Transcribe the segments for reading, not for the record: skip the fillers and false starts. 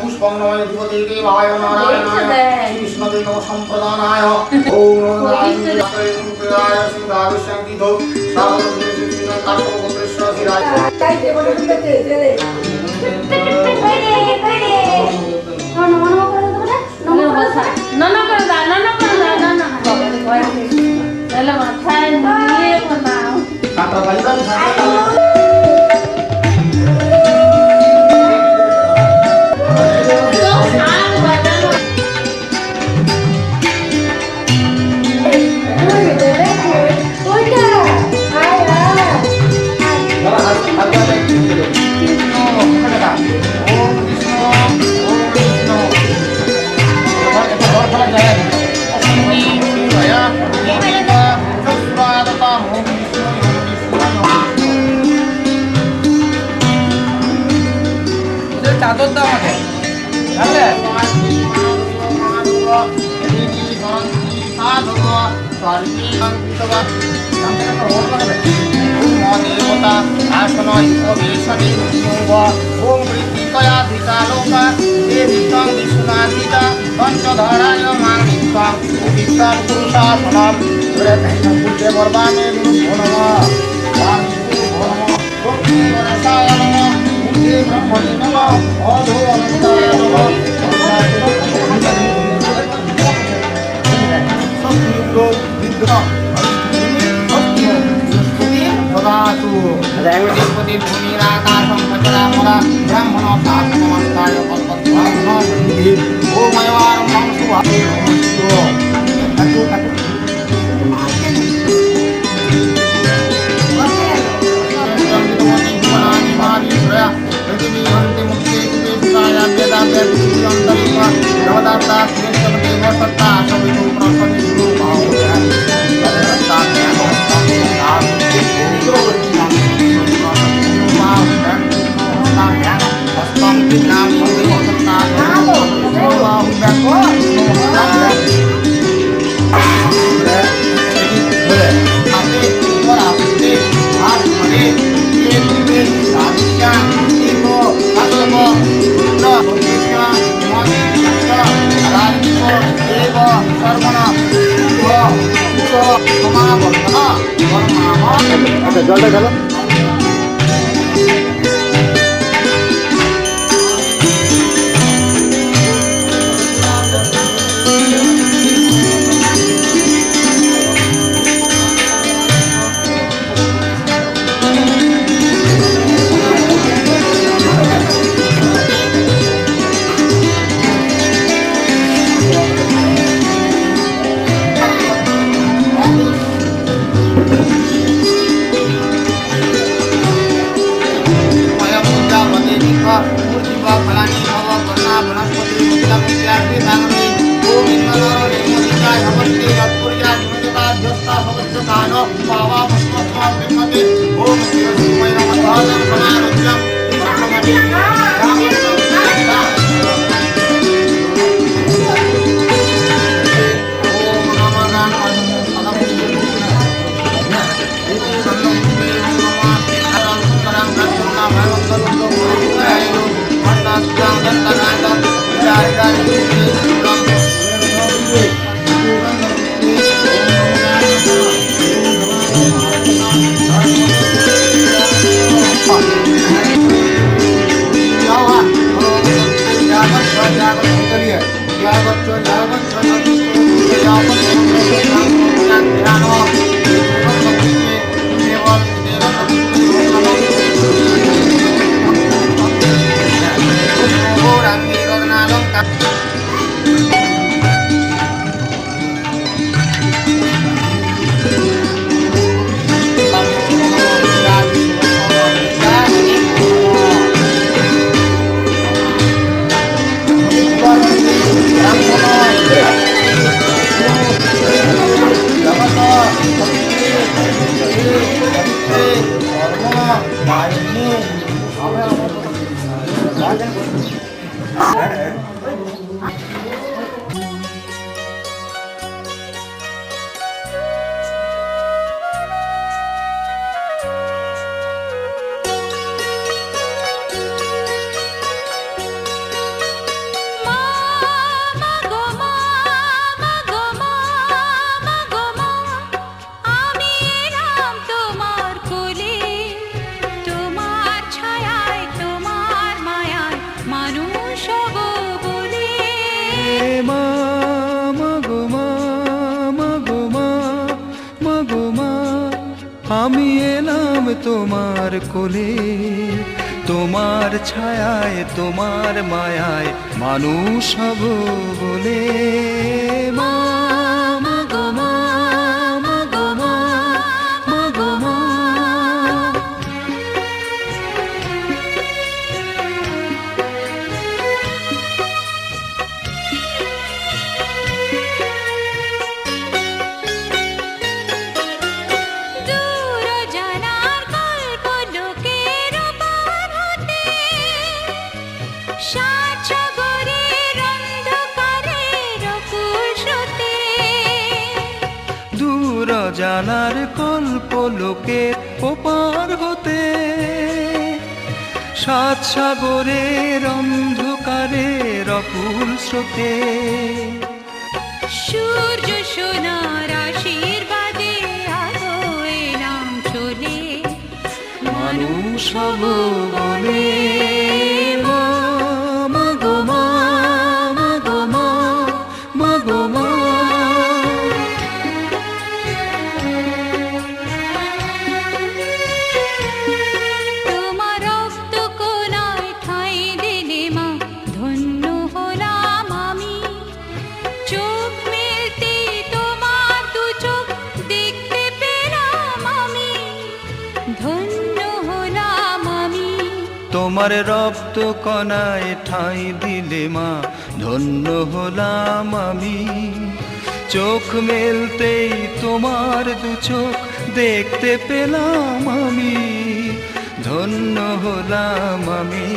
पुष्पं नमः देवते देवाय नारायणाय कृष्णदेव नमः संप्रदानाय ओम नमो नारायणाय सिंहाविशंकितो सावधूत काशोपत्रस्य शिराय कायते बोले तेरे চাদর দাও আমাকে তাহলে देवता आसन उपवेशने ओम वृत्तिकयाधिका लोका देवीतं विष्णुनाधिका पंचधराय मांगिकं विष्णु पुरुषासनं प्रथम पूज्य वर्वाणे गुरु नमः स्वामी गुरु नमः गणेशाय नमः मुझे ब्रह्मणे नमः अधो अनंताय नमः सत्युगो विद्या सदातु देवपति भूमिराकाशं पचरामरा ब्रह्मणो शासनमस्ताय कल्पद्वामनो वृद्धि ओमयवारं मंसुवायो ततु জলটা খেলো আমি এলাম তোমার কোলে, তোমার ছায়ায় তোমার মায়ায় মানুষ হব বলে। মা মা গো মা, মা গো মা, মা গো মা। দূর জানার কল্প লোকের ওপার হতে, সাত সাগরের অন্ধকারের অকুল স্রোতে। সূর্য সোনার আশীর্বাদে আলো এলাম চলে, মানুষ হব বলে। মা মা গো মা, মা গো মা, মা গো মা। তোমার রক্ত কোনায় ঠাঁই দিলে মা, ধন্য হলাম আমি। চোখ মেলতে তোমার দু চোখ দেখতে পেলাম আমি, ধন্য হলাম আমি। তোমার রক্ত কণায় ঠাঁই দিলে মা, ধন্য হলাম আমি। চোখ মেলতেই তোমার দু চোখ দেখতে পেলাম আমি, ধন্য হলাম আমি।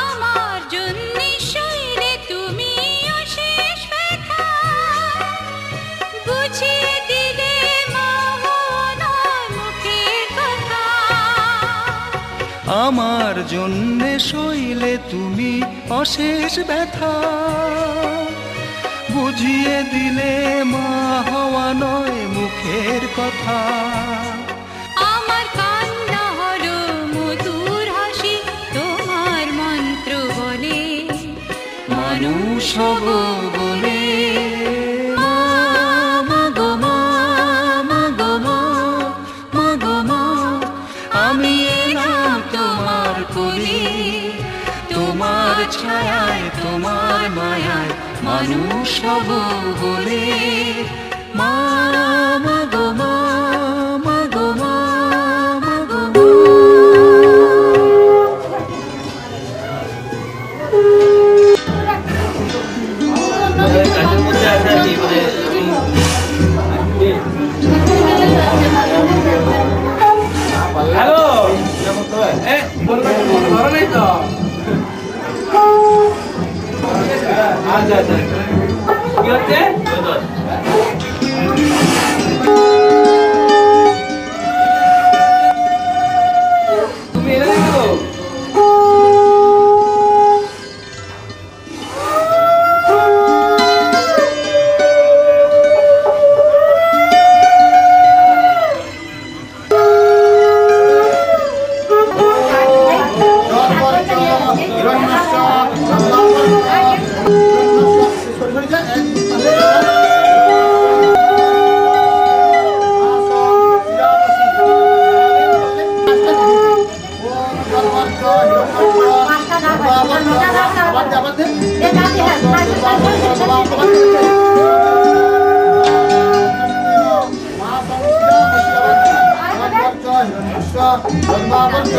আমার জন্য সইলে তুমি অশেষ ব্যথা, বুঝিয়ে দিলে মা হওয়ার মুখের কথা। আমার জন্যে সইলে তুমি অশেষ ব্যথা, বুঝিয়ে দিলে মা হওয়া নয় মুখের কথা। আমার কান্না হলো মধুর হাসি, তোমার মন্ত্র বলে মানুষ হব বলে। মা মা গো মা, মা গো মা, মা গো মা। আমি এলাম তোমার কোলে, তোমার ছায়ায় তোমার মায়ায় মানুষ হব বলে। মা মা গো মা, মা গো মা, মা গো মা। হ্যালো, বলবেন ধরো নাই তো। আচ্ছা আচ্ছা, কি হচ্ছে? তুমি এনে দিছো? Terima kasih.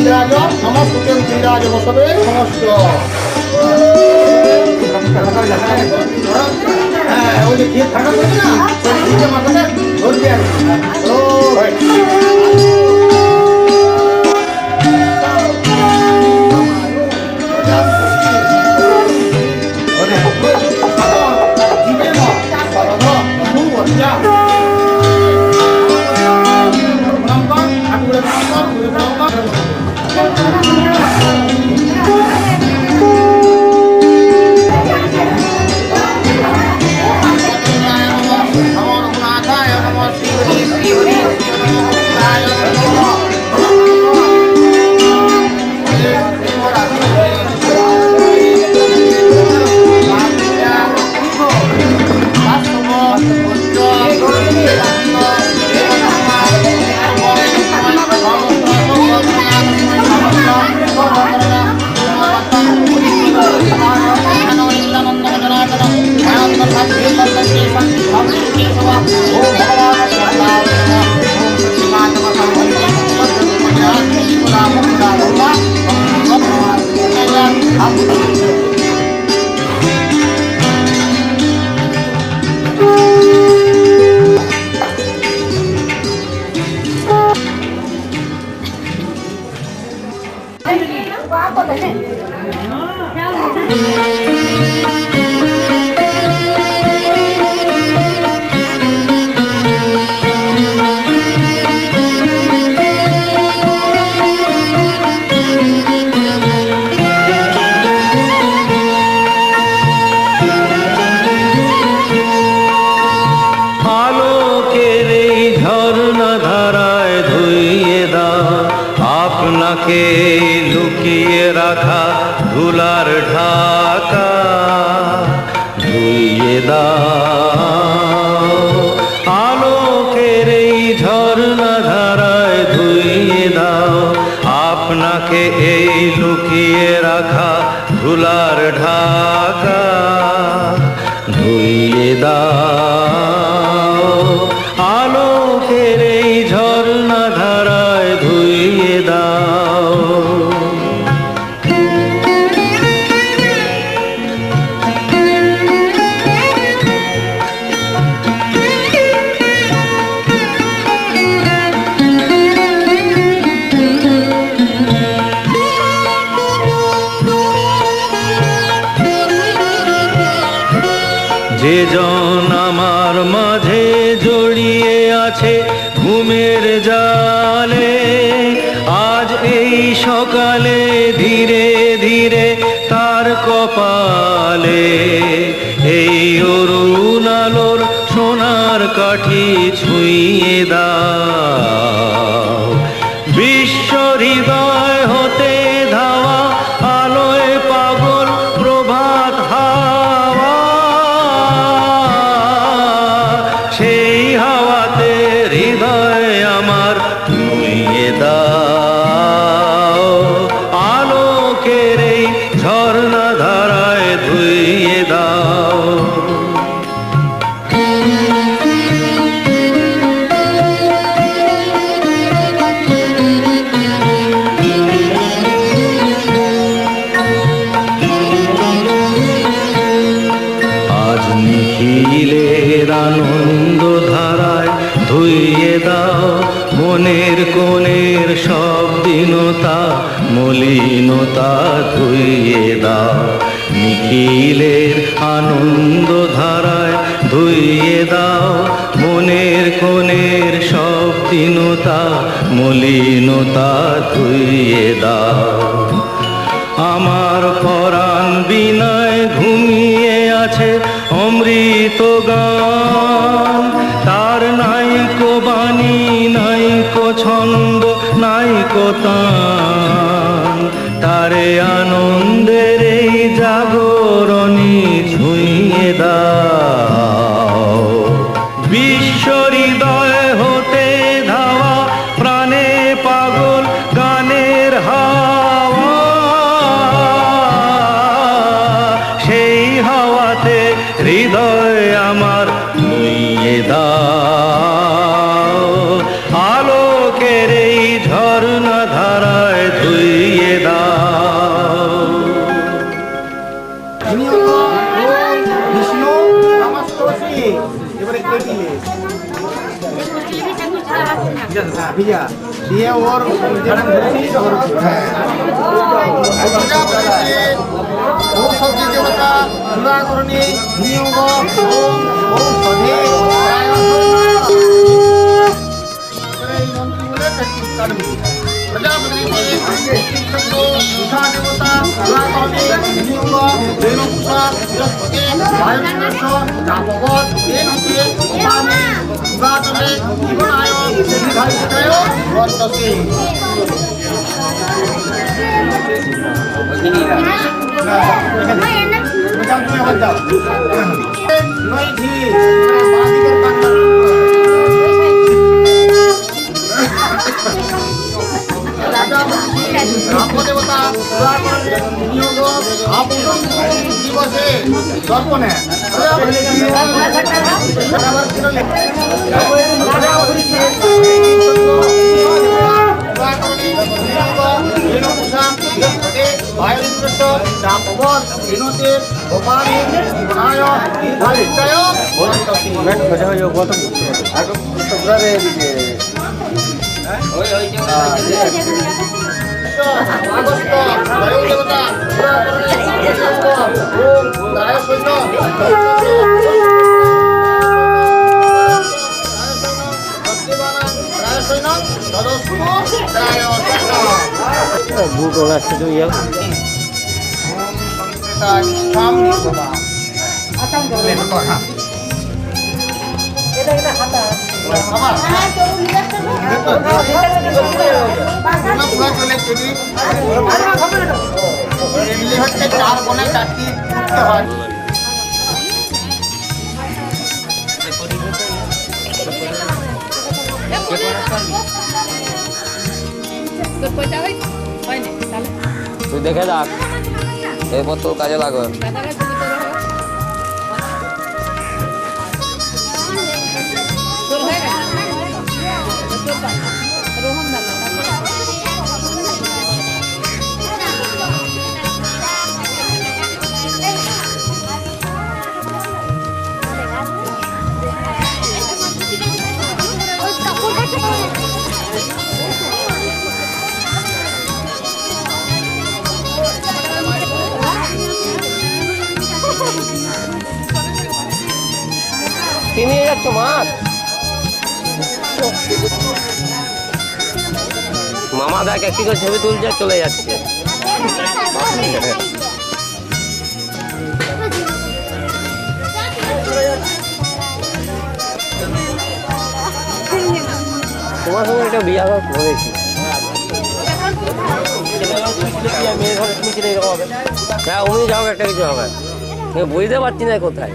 ধীরাজ নমস্তুতে ধীরাজ বসবে সমস্ত হ্যাঁ ওই যে ক্ষীর থাকা করছে না ওই ক্ষীরটা মাথাটা ধরবে আর কি। ও ভাই আপনাকে লুকিয়ে রাখা ধুলার ঢাকা ধুইয়ে দাও আলোকের এই ঝর্ণা ধারায় ধুইয়ে দাও আপনাকে এই লুকিয়ে রাখা ধুলার ঢাকা ধুইয়ে দাও আলোকের এই ঝর্ণা ধারায় ধুইয়ে দাও যে জন আমার মাঝে জড়িয়ে আছে ঘুমের জালে আজ এই সকালে ধীরে ধীরে তার কপালে এই অরুণ আলোর সোনার কাঠি ছুঁয়ে দাও বিশ্ব হৃদয় হতে ধাওয়া আলোয় পাগল প্রভাত হাওয়া সেই হাওয়াতে হৃদয় আমার নুইয়ে দাও আলোকের এই ঝর্ণা ধারায় ধুইয়ে দাও আজ নিখিলের আনন্দ ধারায় ধুইয়ে দাও মনের কোণের সব দীনতা মলিনতা ধুইয়ে দাও নিখিলের আনন্দ ধারায় ধুইয়ে দাও মনের কোণের সব দীনতা মলিনতা ধুইয়ে দাও আমার পরাণ বিনয় ঘুমিয়ে আছে অমৃত গান তার নাইকো বাণী নাইকো ছন্দ নাইকো তান তারে আনন্দের এই জাগরণী ছুঁয়ে দাও বিশ্ব হৃদয় হতে ধাওয়া প্রাণে পাগল গানের হাওয়া সেই হাওয়াতে হৃদয় আমার নুইয়ে দাও আলোকের এই ঝর্ণা ধারায় ধুই এবারে কেটিলে ভিজা দিয়ে ওর সবজি দেবতা চূড়াকরণী নিয়োগ ঔষধে এই মন্ত্রগুলো প্র্যাকটিস করবি প্রজাপতি দেবতা চূড়াকরণী নিয়োগ রেণুকুষা বৃহস্পতি বায়ুশ্রেষ্ঠ জাপবত রেণুকে উপামে পুরাতনে জীবনায় দীর্ঘায়ুষ্কায় বর্তসে দেবতা নিয়োগ দিবসে দর্পণে বুটো লাগছে তো ইয়া হচ্ছে 4 কোণে 4টি উঠতে হয় তুই দেখে দেখ এরপর তোর কাজে লাগবে কি নিয়ে যাচ্ছ মাছ মামা দেখ একটি করে ছবি তুলছে চলে যাচ্ছে তোমার সঙ্গে একটা বিয়ে করেছি হ্যাঁ অমনি যাও একটা কিছু হবে বুঝতে পারছি না কোথায়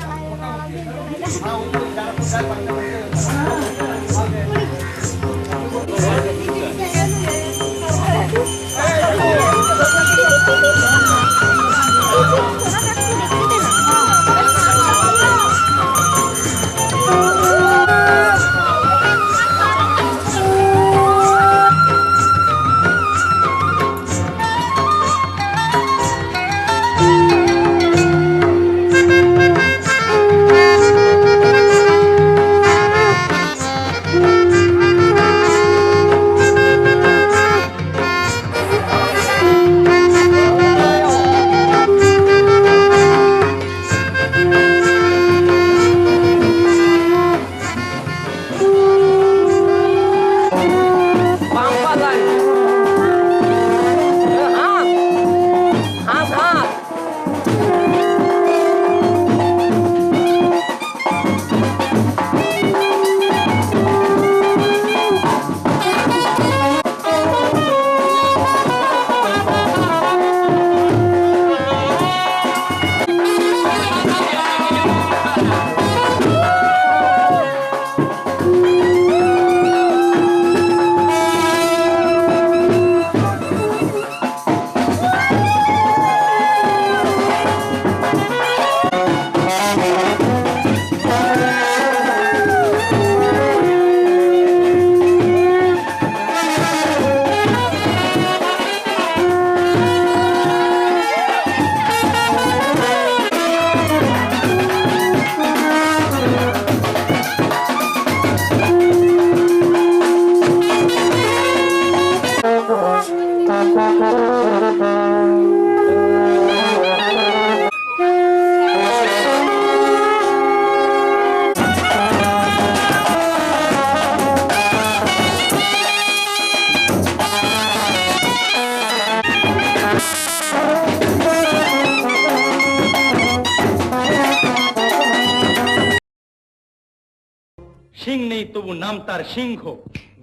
সিং নেই তবু নাম তার সিংহ,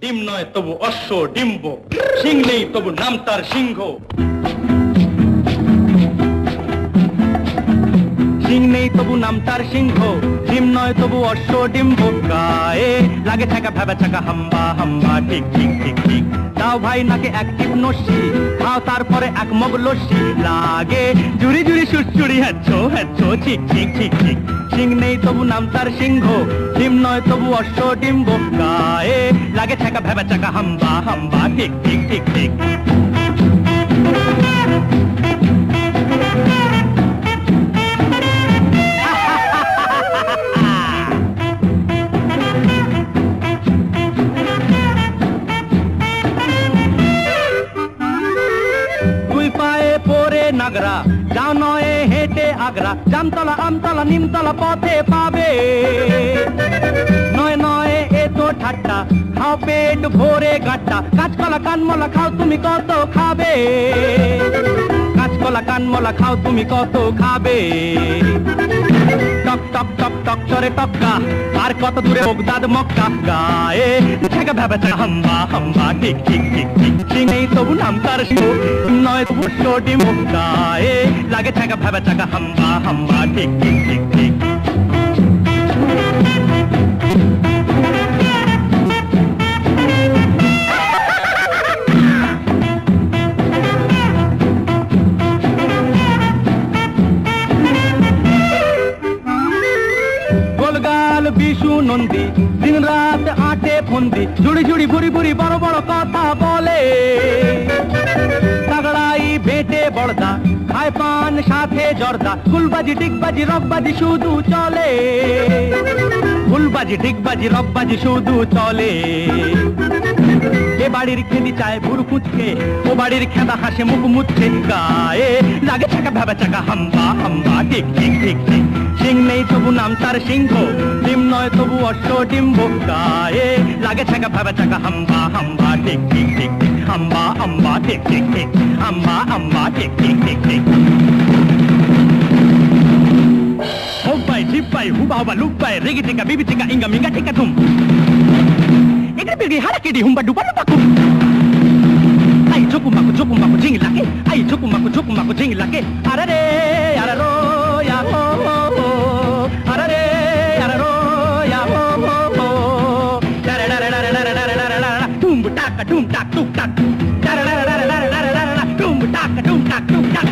ডিম নয় তবু অশ্ব ডিম্ব। সিং নেই তবু নাম তার সিংহ, সিং নেই তবু নাম তার সিংহ, ডিম নয় তবু অশ্ব ডিম্ব। গায়ে লাগে থাকা ভেবে থাকা হাম্বা হাম্বা, ঠিক ঠিক ঠিক ঠিক। দাও ভাই নাকে এক টিপ নস্যি, খাও তারপরে এক মগ লস্যি। লাগে জুড়ি জুড়ি সুরচুরি, হ্যাচ্ছো হ্যাচ্ছো, ঠিক ঠিক ঠিক ঠিক। সিং নেই তবু নাম তার সিংহ, ডিম নয় তবু অশ্ব ডিম্ব। গায়ে লাগে থাকা ভেবে থাকা হাম্বা হাম্বা, ঠিক ঠিক ঠিক ঠিক। নাগরা যাও নয় হেঁটে আগ্রা, জামতলা আমতলা নিমতলা পথে পাবে। নয় নয় এ তো ঠাট্টা, খাও পেট ভরে গাট্টা। কাঁচকলা কানমলা খাও তুমি কত খাবে, কাঁচকলা কানমলা খাও তুমি কত খাবে। টক টক টক টক চরে টক্কা, আর কত দূরে বগদাদ মক্কা। গায়ে ঠেকা ভেবে হাম্বা হাম্বা, ঠিক ঠিক ঠিক ঠিক। সিং নেই তবু নাম তার সিংহ, নয় তবু ডিম। গায়ে লাগে ঠেকা ভেবে থাকা হাম্বা হাম্বা, ঠিক ঠিক ঠিক ঠিক। গোলগাল বিশু নন্দী, দিন রাত আটে ফন্দি। ঝুড়ি ঝুড়ি ভুড়ি ভুড়ি বড় বড় কথা বলে। তাগড়াই বেটে বড়দা, খায় পান সাথে জর্দা। ফুলবাজি ডিগবাজি রকবাজি শুধু চলে, ফুলবাজি ডিগবাজি রকবাজি শুধু চলে। এ বাড়ির খেদি চায় ভুরু কুচকে, ও বাড়ির খেদা হাসে মুখ মুচ্ছে। গায়ে লাগে চাকা ভেবে চাকা হাম্বা হাম্বা, ঠিক ঠিক ঠিক ঠিক। সিং নেই তবু নাম তার সিংহ, ডিম নয় তবু অশ্ব ডিম্ব। গায়ে লাগে চাকা ভেবে চাকা হাম্বা হাম্বা, ঠিক ঠিক ঠিক ঠিক। হাম্বা হাম্বা, ঠিক ঠিক ঠিক। হাম্বা হাম্বা, ঠিক ঠিক ঠিক ঠিক। হোপাই ঝিপাই হুবা হুবা লুপাই, রেগে টেকা বিবি টেকা ইঙ্গা মিঙ্গা টেকা তুম। এগরে বিগড়ি হারাকেডি হুম্বা ডুবা ডুবা কুম। আই ঝুকুম মাকু ঝিং লাগে, আই ঝুকুম মাকু ঝিং লাগে। আরে আরারো ইয়া হো হো, আরে আরারো ইয়া হো হো। ডারে ডারে ডারে ডারে ডারে ডারে ডারে, টুম টাকা টুম টাক টুক টাক। ডারে ডারে ডারে ডারে ডারে ডারে, টুম টাকা টুম টাক টুক টাক।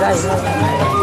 Đây.